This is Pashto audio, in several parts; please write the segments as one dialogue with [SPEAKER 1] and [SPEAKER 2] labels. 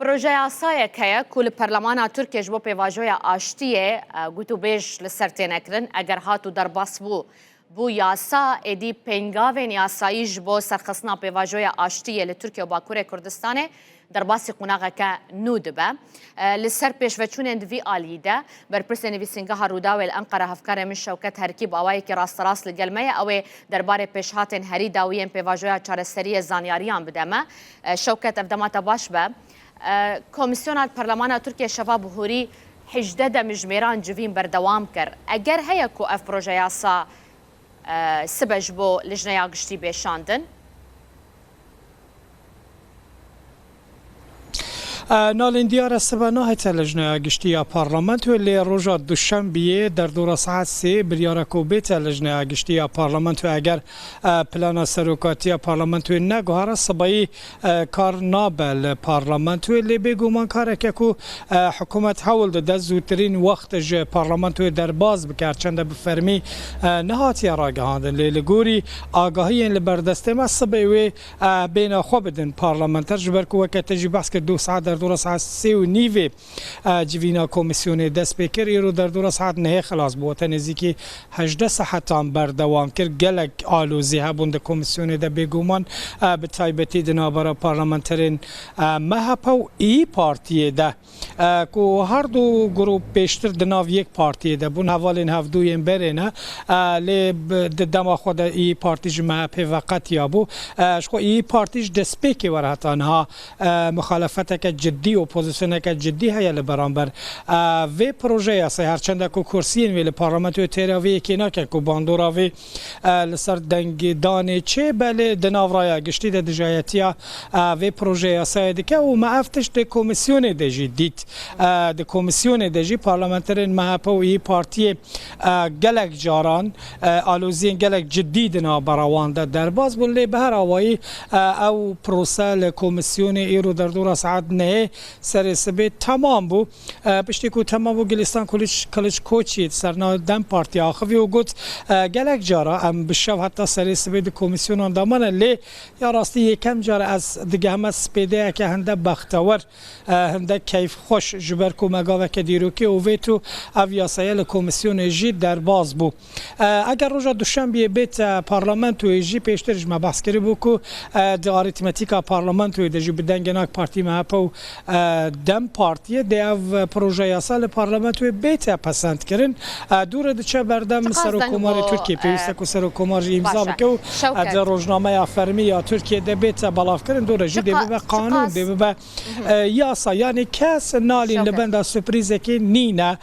[SPEAKER 1] پروژه یاسایەکەیە کو لە پەرلەمانە تورکێش بۆ پێواژۆیە ئاشتیە گوت و بێژ لەسەر تێنەکردن ئەگەر هات و دەرباس بوو یاسا ئێدی پێنگاوێن یاساییش بۆ سەرخستنا پێواژۆیە ئاشتیە لە تورکیا و باکوورێ کوردستانê derbaasî qûnaxeke nû dibe. Li ser pêşveçûnên divî aliyî de berpirsên nivîsîngeha Rûdawê li Enqere hevkarê min Şewket Herkî bi awayekî rasterast li gel me ye ew ê derbarê pêşhatên herî dawiyên pêvajoya çareseriyê zanyariyan bide me. Şewket ev dema te baş be. Komîsyona Perlemana Tirkiye şeva bi hûrî 18 demijmêran civîn berdewam kir. Eger heye ku ev proje yasa sibe ji bo lijneya giştî bêşandin?
[SPEAKER 2] نالین دیار سبانه تلجنه گشتی پارلمانت و لی روزا دوشنبه در دور ساعت 3 بریاره کو به تلجنه گشتی پارلمانت و اگر پلان سروکاتی پارلمانت و نگوهر سبایی کار نابل پارلمانت و لی بگومان کاره که کو حکومت حول ده زودترین وقت ج پارلمانت و در باز بکرد چند بفرمی نهاتی راگهاندن لی گوری آگاهی لبردسته ما سبایی و بین خوب دن پارلمانتر جبر کو وقت جی بحث کرد 2 ساعت در دور ساعت 3 و نیو جوینا کمیسیون دست بکر ایرو در دور ساعت نه خلاص بود نزدیکی 18 ساعت هم بردوام کرد گلک آلوزی هبوند کمیسیون ده بگومان به تایبتی دنابرا پارلمانترین مهپو ای پارتی ده کو هر دو گروه پیشتر دناو یک پارتی ده بون حوالین هفدوین برینه لی دما خود ای پارتیج مهپ وقت یابو شخو ای پارتیج دست بکی ورهتانها مخالفت که جدی اپوزیسیون که جدی هیا لبرانبر و پروژه است هرچند که کرسیین ویل پارلمانت و تراوی که نه که کو باندوراوی لسر دنگ دانه چه بله دناورای گشتی د جایتیا و پروژه است که و معفتش د کمیسیون د جدید د کمیسیون د جی پارلمانترین مهپوی پارتی گلک جاران آلوزین گلک جدی دنا براوان در باز بوله به هر اوایی او پروسه کمیسیون ایرو در دور ساعت نه سر سبه تمام بو پشتی کو تمام بو گلستان کلش کوچید سرنا دم پارتی آخوی و گوت گلک جارا ام بشو حتی سر سبه د کمیسیون اندامان لی یا راستی یکم جارا از دیگه هم سپیده که هنده بختور هنده کیف خوش جبر کو مگاوه که دیروکی و ویتو اویاسایل کمیسیون جی در باز بو اگر روزا دوشنبه بیت پارلمانتو جی پیشترش ما بحث کری بو کو د آریتمتیکا پارلمانتو د جی بدنگناک پارتی مهپو دم پارتی دیو پروژه یاسال پارلمانت و بیت پسند کردن دور دچه بردم سروکمار ترکیه پیوسته کو سروکمار امضا بکو در روزنامه فرمی یا ترکیه د بیت بلاف کردن دور جدی به قانون دی به یاسا یعنی کس نالین لبند سورپریز که نینه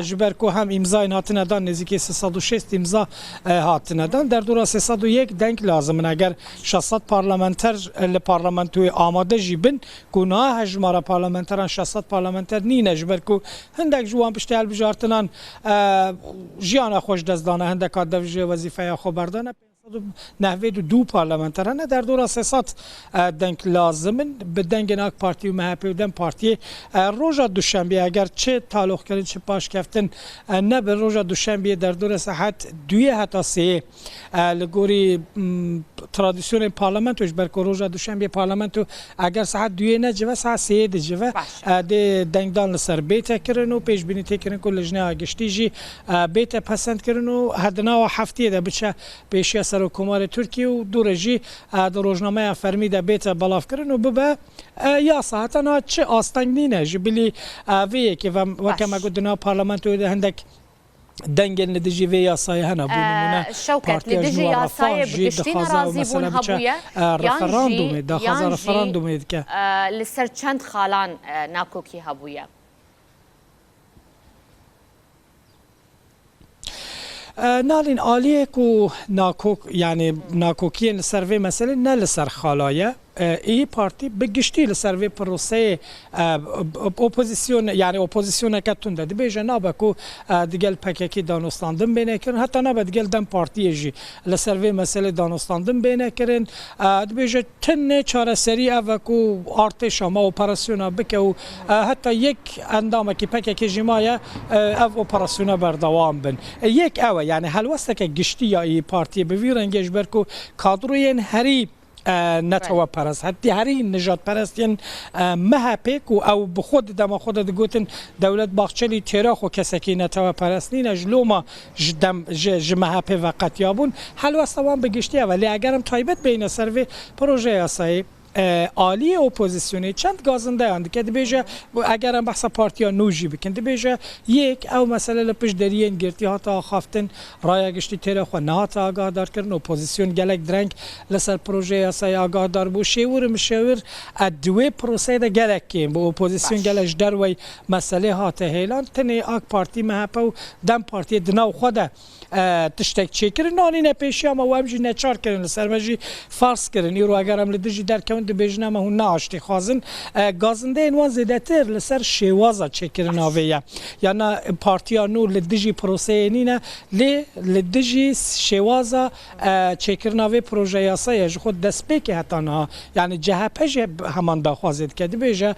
[SPEAKER 2] جبر کو هم امضا هاتنه دان نزدیک 306 امضا هاتنه دان در دور 301 دنگ لازم اگر 600 پارلمانتر لپارلمانتو آماده جیبن گناه هجمارا پارلمانتران 600 پارلمانتر نینه جبر کو هندک جوان پشتیل بجارتنان جیانا خوش دزدانه هندک آدوژه وظیفه خو بردانه نحوه دو پارلمانترانه در دور 300 دنگ لازمن به دنگ ناک پارتی و مهپی دن پارتی روزا دوشنبه اگر چه تعلق کردن چه پاش کفتن نه به روزا دوشنبه در دور ساعت 2 حتی 3 لگوری ترادیسیون پارلمانتوش برکو روزا دوشنبه پارلمانتو اگر ساعت 2 نه جوه ساعت 3 ده جوه ده دنگ دان لسر بیت کردن و پیش بینی تکردن که لجنه گشتی جی بیت پسند کردن و هدنا و هفته ده بچه پیشی سروکمار ترکیه و دورجی در روزنامه فرمی ده بیت بلاف کردن و ببه یا ساعتنا چه آستنگ نینه جبلی وی که وکم اگه دنا پارلمانتو ده هندک دنگل لدجی وی یاسای هنه بونمونه
[SPEAKER 1] شوکت لدجی یاسای بگشتی نرازی بون هبویه
[SPEAKER 2] رفراندومه ده خازا رفراندومه که
[SPEAKER 1] لسر چند خالان ناکوکی هبویه
[SPEAKER 2] نالین آلیه کو ناکوک یعنی ناکوکی سروی مسئله نه لسر خالایه ای پارتی بگشتی لسروی پروسه اپوزیسیون یعنی اپوزیسیون کتون دادی بیجه نابه کو دیگل پککی دانستاندن بینه کرن حتی نابه دیگل دم پارتی جی لسروی مسئله دانستاندن بینه کرن بیجه تن چاره سری او کو ارتش ما اپراسیون بکه و حتی یک اندامه که پککی جمایه او اپراسیون بردوام بن یک او یعنی هلوسته که گشتی یا ای پارتی بوی رنگش برکو کادروین هری نتوا پرست حتی هری نجات پرستین مهپک و او بخود دما خود دگوتن دولت باخچلی تیراخ و کسکی نتوا پرستین اجلوما مهپه وقت یابون حلو استوان بگشتی ولی اگرم تایبت بین سروی پروژه یاسایی عالی اپوزیسیونی چند گازنده اند که دبیجه اگر هم بحث پارتیا نوجی بکن دبیجه یک او مسئله لپش درین گرتی هاتا خافتن رای گشتی تیره خو نهاتا آگاه دار کردن اپوزیسیون گلک درنگ لسر پروژه یاسای آگاه دار بو شیور مشاور دوی پروسه ده گلک کیم بو اپوزیسیون گلش در وی مسئله هاتا هیلان تنی آگ پارتی مهپا و دم پارتی دناو خوده تشتک چی کردن نانی نپیشی اما و همجی نچار کردن لسر مجی فارس کردن ایرو اگر هم لدجی در کون دبیجنه ما هون ناشتی خوازن گازنده اینوان زیدتر لسر شیوازا چی کردن آویه یعنی پارتیا نور لدجی پروسه اینه لدجی شیوازا چی کردن آوی پروژه یاسای خود دست که حتی نه یعنی جهپش همان بخوازید که دبیجه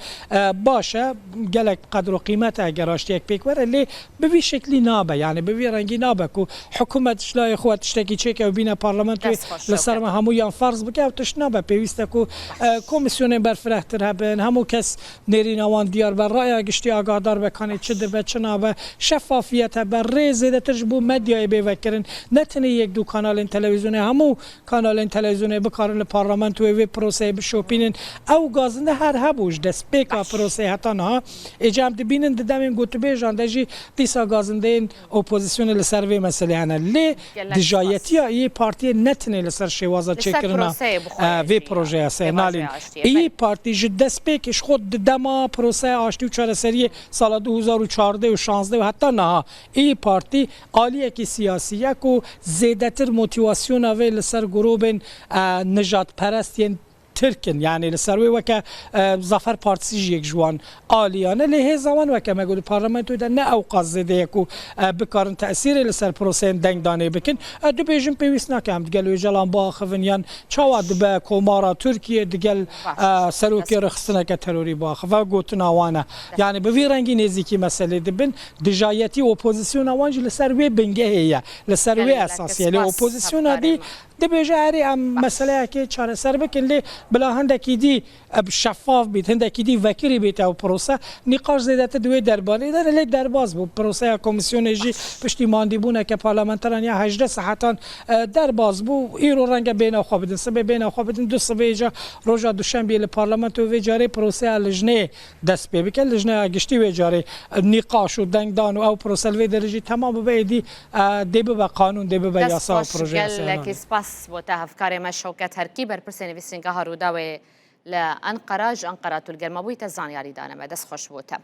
[SPEAKER 2] باشه گلک قدر و قیمت اگر آشتی یک پیک وره لی بوی شکلی نابه یعنی بوی رنگی نابه که حکومت شلای خود تشتکی چه که بین پارلمان لسر ما همویان فرض بکه و تشنابه پیوسته که کمیسیون برفرهتر هبن همو کس نرین آوان دیار بر رای گشتی آگادار بکنه چه در بچه نابه شفافیت بر ریزه تجربه مدیای بیوکرن نتنی یک دو کانال تلویزیون همو کانال تلویزیون بکارن پارلمان توی وی پروسه بشوپینن او گازنده هر هبوش دست بیکا پروسه حتی نه اجام دبینن دمیم گوتو بیجان دجی دیسا گازنده این اپوزیسیون لسر وی مسئله هنه لی دجایتی ای پارتی نتنی لسر شوازا چکرنا وی پروژه است نالین ای پارتی جدست پیکش خود دما پروسه آشتی و چهار سری سال 2014 و 16 و حتی نه ای پارتی عالیه که سیاسیه که زیادتر موتیواسیون اوی لسر گروبن نجات پرستین ترکن یعنی لسروی وکه ظفر پارتسی یک جوان عالیانه له زمان وکه مگود پارلمان تو نه اوقات زده کو بکارن تاثیر لسر پروسه دنگ دانه بکن دو بیجن پیوست نکم دگل جلان باخون یان چواد به کومارا ترکیه دگل سروکی رخصتنه که تروری باخ و گوتن آوانه یعنی به وی رنگی نزدیکی مسئله دبن دجایتی اپوزیسیون آوانج لسروی بنگه هیا لسروی اساسیه ل اپوزیسیون دی دبیجه هری ام مسئله که چاره سر بکن لی بلا هندکی دی شفاف بیت هندکی دی وکری بیت او پروسه نقاش زیادت دوی درباره داره لی درباز بود پروسه کمیسیون جی پشتی ماندی بونه که پارلمانتران یا 18 ساعتان درباز بود ایرو رنگ بین خو بدن سبه بین خو بدن دو سبه جا روزا دوشنبه ل پارلمان تو وجاره پروسه لجنه دست به بکن لجنه گشتی وجاره نقاش و دنگ دان او پروسه وی درجه تمام به دی به قانون دی به یاسا پروژه
[SPEAKER 1] بس بۆ تا هەفکارێمە شەوکەت هەرکی بەرپرسێ نووسنگە هەڕووداوێ لە ئەنقەرە ئەنقەرە تولگەرمە بوویتە زانیاریدانەمە دەست خۆش بووتە.